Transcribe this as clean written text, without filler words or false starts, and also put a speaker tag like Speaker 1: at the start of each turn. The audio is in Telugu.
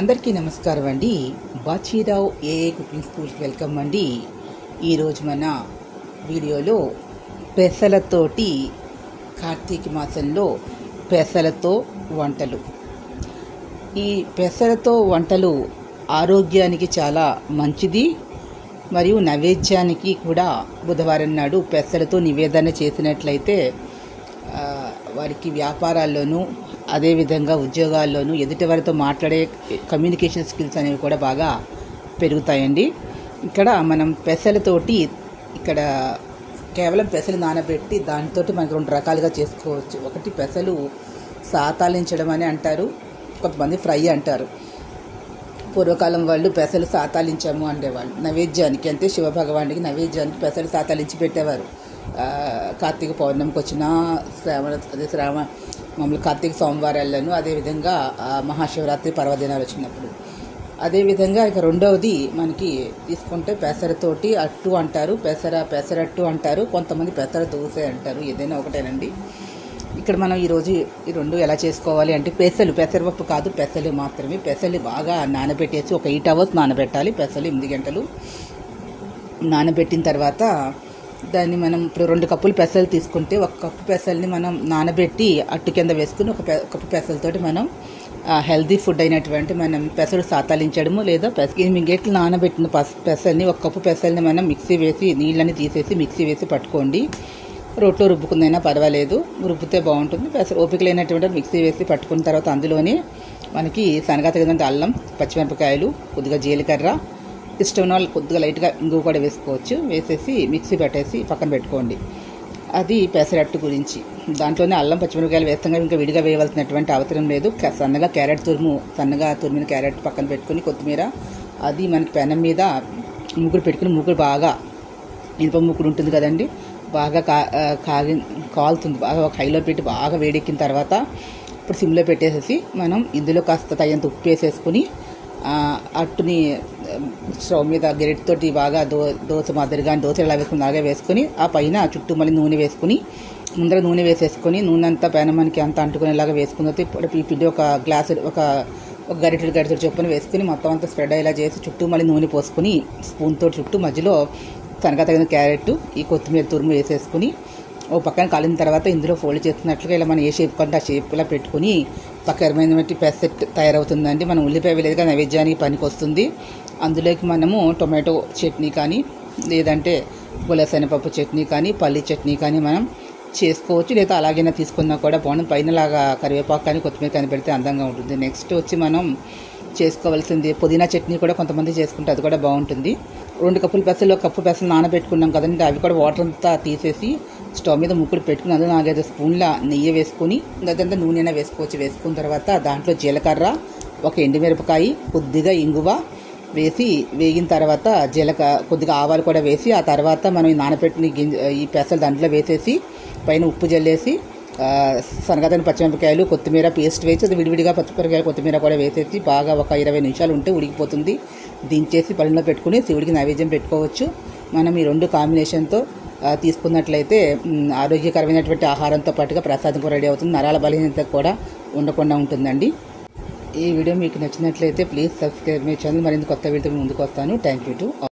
Speaker 1: అందరికీ నమస్కారం అండి. బాచీరావు ఏఏ కుకింగ్ స్కూల్కి వెల్కమ్ అండి. ఈరోజు మన వీడియోలో పెసలతోటి కార్తీక మాసంలో పెసలతో వంటలు. ఈ పెసలతో వంటలు ఆరోగ్యానికి చాలా మంచిది మరియు నైవేద్యానికి కూడా బుధవారం నాడు పెసలతో నివేదన చేసినట్లయితే వారికి వ్యాపారాల్లోనూ అదేవిధంగా ఉద్యోగాల్లోనూ ఎదుటి వారితో మాట్లాడే కమ్యూనికేషన్ స్కిల్స్ అనేవి కూడా బాగా పెరుగుతాయండి. ఇక్కడ మనం పెసలతోటి కేవలం పెసలు నానబెట్టి దానితో మనకు రెండు రకాలుగా చేసుకోవచ్చు. ఒకటి పెసలు సాతాలించడం అని అంటారు, కొంతమంది ఫ్రై అంటారు. పూర్వకాలం వాళ్ళు పెసలు సాతాలించాము అనేవాళ్ళు. నైవేద్యానికి అంటే శివభగవానికి నైవేద్యానికి పెసలు సాతాలించి పెట్టేవారు. కార్తీక పౌర్ణమికి వచ్చిన మామూలు కార్తీక సోమవారాలను, అదేవిధంగా మహాశివరాత్రి పర్వదినాలు వచ్చినప్పుడు. అదేవిధంగా ఇక రెండవది మనకి తీసుకుంటే పెసరతోటి అట్టు అంటారు, పెసరట్టు అంటారు, కొంతమంది పెసర దోశ అంటారు. ఏదైనా ఒకటేనండి. ఇక్కడ మనం ఈరోజు ఈ రెండు ఎలా చేసుకోవాలి అంటే పెసరపప్పు కాదు, పెసలు మాత్రమే. పెసలు బాగా నానబెట్టేసి ఒక 8 hours నానబెట్టాలి. పెసలు 8 గంటలు నానబెట్టిన తర్వాత దాన్ని మనం ఇప్పుడు 2 కప్పులు పెసలు తీసుకుంటే 1 కప్పు పెసల్ని మనం నానబెట్టి అట్టు కింద వేసుకుని ఒక కప్పు పెసలతోటి మనం హెల్దీ ఫుడ్ అయినటువంటి మనం పెసలు సాతాలించడము, లేదా 8 గంటలు నానబెట్టిన పెసల్ని 1 కప్పు పెసల్ని మనం మిక్సీ వేసి నీళ్ళని తీసేసి మిక్సీ వేసి పట్టుకోండి. రోట్లో రుబ్బుకుందైనా పర్వాలేదు, రుబ్బితే బాగుంటుంది. పెసలు ఓపిక లేనటువంటి మిక్సీ వేసి పట్టుకున్న తర్వాత అందులోనే మనకి సన్నగా తగినంత అల్లం, పచ్చిమిరపకాయలు, కొద్దిగా జీలకర్ర, ఇష్టం ఉన్న వాళ్ళు కొద్దిగా లైట్గా ఇంగువ కూడా వేసుకోవచ్చు. వేసేసి మిక్సీ పెట్టేసి పక్కన పెట్టుకోండి. అది పెసరట్టు గురించి. దాంట్లోనే అల్లం, పచ్చిమిరపకాయలు వేస్తాం ఇంకా విడిగా వేయవలసినటువంటి అవసరం లేదు. సన్నగా తురిమిన క్యారెట్ పక్కన పెట్టుకుని, కొత్తిమీర, అది మనకి పెనం మీద ముగ్గురు పెట్టుకుని, ముగ్గురు బాగా ఇనుప ముగ్గురు ఉంటుంది కదండి, బాగా కాలుతుంది. బాగా ఒక హైలో పెట్టి బాగా వేడెక్కిన తర్వాత ఇప్పుడు సిమ్లో పెట్టేసేసి మనం ఇందులో కాస్త తగినంత ఉప్పు వేసేసుకుని అట్టుని స్టవ్ మీద గెరెట్తోటి బాగా దోశ మాదిరిగా దోశ ఎలా వేసుకుని అలాగే వేసుకొని ఆ పైన చుట్టూ మళ్ళీ నూనె వేసుకుని, ముందర నూనె వేసేసుకొని నూనె అంతా పెనం మనకి అంతా అంటుకునేలాగా వేసుకున్న ఇప్పుడు ఈ పిండి ఒక గ్లాసు ఒక గరిటెడు చొప్పున వేసుకుని మొత్తం అంతా స్ప్రెడ్ అయ్యేలా చేసి చుట్టూ మళ్ళీ నూనె పోసుకుని స్పూన్తో చుట్టూ మధ్యలో సన్నగా తగిన క్యారెట్, ఈ కొత్తిమీర తురుము వేసేసుకుని ఓ పక్కన కాలిన తర్వాత ఇందులో ఫోల్డ్ చేస్తున్నట్లుగా ఇలా మనం ఏ షేప్ కంటే ఆ షేప్లా పెట్టుకుని పక్కన బట్టి పెసెట్ తయారవుతుందండి. మనం ఉల్లిపాయ వేలేదుగా నైవేద్యానికి పనికి వస్తుంది. అందులోకి మనము టొమాటో చట్నీ కానీ, లేదంటే పులసెనపప్పు చట్నీ కానీ, పల్లి చట్నీ కానీ మనం చేసుకోవచ్చు. లేదా అలాగైనా తీసుకున్నా కూడా బాగుంటుంది. పైనలాగా కరివేపాకు కానీ కొత్తిమీర కానీ పెడితే అందంగా ఉంటుంది. నెక్స్ట్ వచ్చి మనం చేసుకోవాల్సింది పుదీనా చట్నీ కూడా కొంతమంది చేసుకుంటే అది కూడా బాగుంటుంది. 2 కప్పుల పెసలు, 1 కప్పు పెసలు నానబెట్టుకున్నాం కదండి, అవి కూడా వాటర్ అంతా తీసేసి స్టవ్ మీద ముక్కుడు పెట్టుకుని అందులో 4-5 స్పూన్ల నెయ్యి వేసుకుని, అదంతా నూనె వేసుకోవచ్చు. వేసుకున్న తర్వాత దాంట్లో జీలకర్ర, ఒక ఎండుమిరపకాయ, కొద్దిగా ఇంగువ వేసి వేగిన తర్వాత కొద్దిగా ఆవాలు కూడా వేసి ఆ తర్వాత మనం నానబెట్టిన ఈ పెసలు దాంట్లో వేసేసి పైన ఉప్పు జల్లేసి సన్నగా పచ్చిమిరపకాయలు, కొత్తిమీర పేస్ట్ వేసి అది విడివిడిగా పచ్చిమిరపకాయలు, కొత్తిమీర కూడా వేసేసి బాగా ఒక 20 నిమిషాలు ఉంటే ఉడికిపోతుంది. దించేసి పళ్ళలో పెట్టుకుని శివుడికి నైవేద్యం పెట్టుకోవచ్చు. మనం ఈ 2 కాంబినేషన్తో తీసుకున్నట్లయితే ఆరోగ్యకరమైనటువంటి ఆహారంతో పాటుగా ప్రసాదం కూడా రెడీ అవుతుంది. నరాల బలహీనత కూడా ఉండకుండా ఉంటుందండి. ఈ వీడియో మీకు నచ్చినట్లయితే ప్లీజ్ సబ్స్క్రైబ్ మై ఛానల్. మరింత కొత్త వీడియోతో ముందుకు వస్తాను. Thank you to